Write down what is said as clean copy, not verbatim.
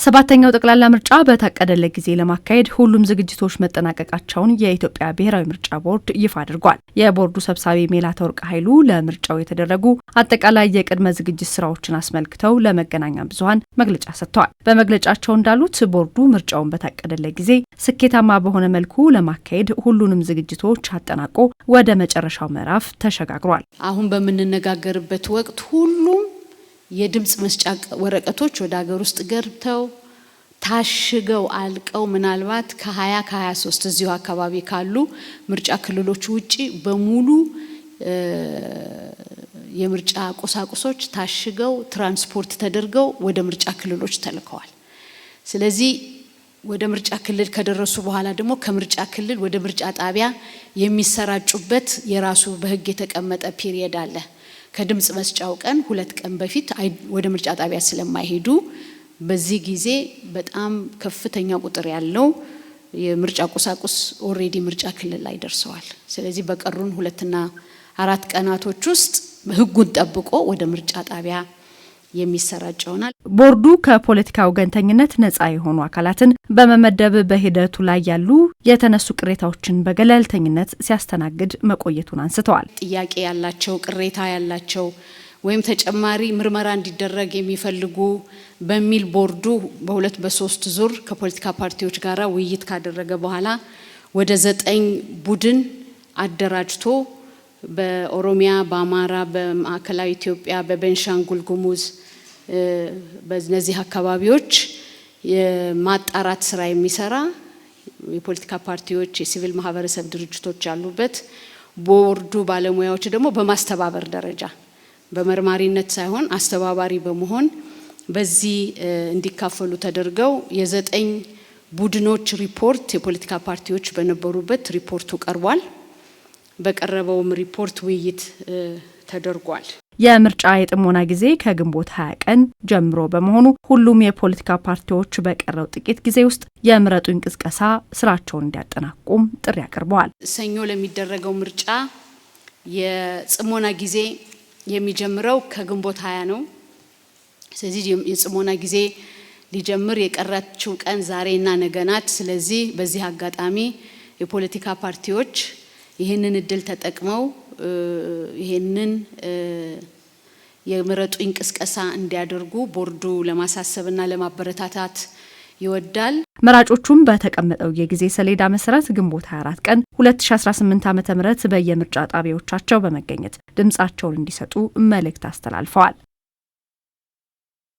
ሰባተኛው ጠቅላላ ምርጫ በታቀደለት ጊዜ ለማካሄድ ሁሉም ዝግጅቶች መጠናቀቃቸውን የኢትዮጵያ ብሔራዊ ምርጫ ቦርድ ይፋ አድርጓል። የቦርዱ ሰብሳቢ ሜላተወርቅ ኃይሉ ለምርጫው የተደረጉ አጠቃላይ የቅድመ ዝግጅት ስራዎችን አስመልክተው ለመገናኛ ብዙኃን መግለጫ ሰጥተዋል። በመግለጫቸው እንዳሉት ቦርዱ ምርጫውን በታቀደለት ጊዜ ስኬታማ በሆነ መልኩ ለማካሄድ ሁሉንም ዝግጅቶች አጠናቆ ወደ መጨረሻው ምዕራፍ ተሸጋግሯል። አሁን በምንነጋገርበት ወቅት ሁሉም የድምጽ መስጫ ወረቀቶች ወደ ሀገር ውስጥ ገብተው ታሽገው አልቀው ምናልባት ከ20 ከ23 እዚሁ አካባቢ ካሉ ምርጫ ክልሎች ውጪ በሙሉ የምርጫ ቁሳቁሶች ታሽገው ትራንስፖርት ተደርገው ወደ ምርጫ ክልሎች ተልከዋል። ስለዚህ ወደ ምርጫ ክልል ከደረሱ በኋላ ደግሞ ከምርጫ ክልል ወደ ምርጫ ጣቢያ የሚሰራጩበት የራሱ በሕግ የተቀመጠ ፒሪየድ አለ። ከድምጽ መስጫው ቀን 2 ቀን በፊት ወደ ምርጫ ጣቢያ ስለማይሄዱ በዚህ ጊዜ በጣም ከፍተኛ ቁጥር ያለው የምርጫ ቁሳቁስ ኦሬዲ ምርጫ ክልል ላይ ደርሰዋል። ስለዚህ በቀሩን 2 እና 4 ቀናቶች ውስጥ ሕጉን ጠብቆ ወደ ምርጫ ጣቢያ የሚሰራጭ ይሆናል። ቦርዱ ከፖለቲካ ወገንተኝነት ነጻ የሆኑ አካላትን በመመደብ በሂደቱ ላይ ያሉ የተነሱ ቅሬታዎችን በገለልተኝነት ሲያስተናግድ መቆየቱን አንስተዋል። ጥያቄ ያላቸው፣ ቅሬታ ያላቸው ወይም ተጨማሪ ምርመራ እንዲደረግ የሚፈልጉ በሚል ቦርዱ በ2 በ3 ዙር ከፖለቲካ ፓርቲዎች ጋራ ውይይት ካደረገ በኋላ ወደ 9 ቡድን አደራጅቶ በኦሮሚያ፣ በአማራ፣ በማዕከላዊ ኢትዮጵያ፣ በቤንሻንጉል ጉሙዝ በእነዚህ አካባቢዎች የማጣራት ስራ የሚሰራ የፖለቲካ ፓርቲዎች፣ የሲቪል ማህበረሰብ ድርጅቶች ያሉበት ቦርዱ ባለሙያዎች ደግሞ በማስተባበር ደረጃ በመርማሪነት ሳይሆን አስተባባሪ በመሆን በዚህ እንዲካፈሉ ተደርገው የ9 ቡድኖች ሪፖርት የፖለቲካ ፓርቲዎች በነበሩበት ሪፖርቱ ቀርቧል። በቀረበውም ሪፖርት ውይይት ተደርጓል። የምርጫ የጥሞና ጊዜ ከግንቦት 20 ቀን ጀምሮ በመሆኑ ሁሉም የፖለቲካ ፓርቲዎች በቀረው ጥቂት ጊዜ ውስጥ የምረጡኝ ቅስቀሳ ስራቸውን እንዲያጠናቁም ጥሪ አቅርበዋል። ሰኞ ለሚደረገው ምርጫ የጥሞና ጊዜ የሚጀምረው ከግንቦት 20 ነው። ስለዚህ የጥሞና ጊዜ ሊጀምር የቀረችው ቀን ዛሬና ነገ ናት። ስለዚህ በዚህ አጋጣሚ የፖለቲካ ፓርቲዎች ይህንን እድል ተጠቅመው ይህንን የምረጡኝ ቅስቀሳ እንዲያደርጉ ቦርዱ ለማሳሰብና ለማበረታታት ይወዳል። መራጮቹም በተቀመጠው የጊዜ ሰሌዳ መሰረት ግንቦት 24 ቀን 2018 ዓ.ም በየምርጫ ጣቢያዎቻቸው በመገኘት ድምጻቸውን እንዲሰጡ መልእክት አስተላልፈዋል።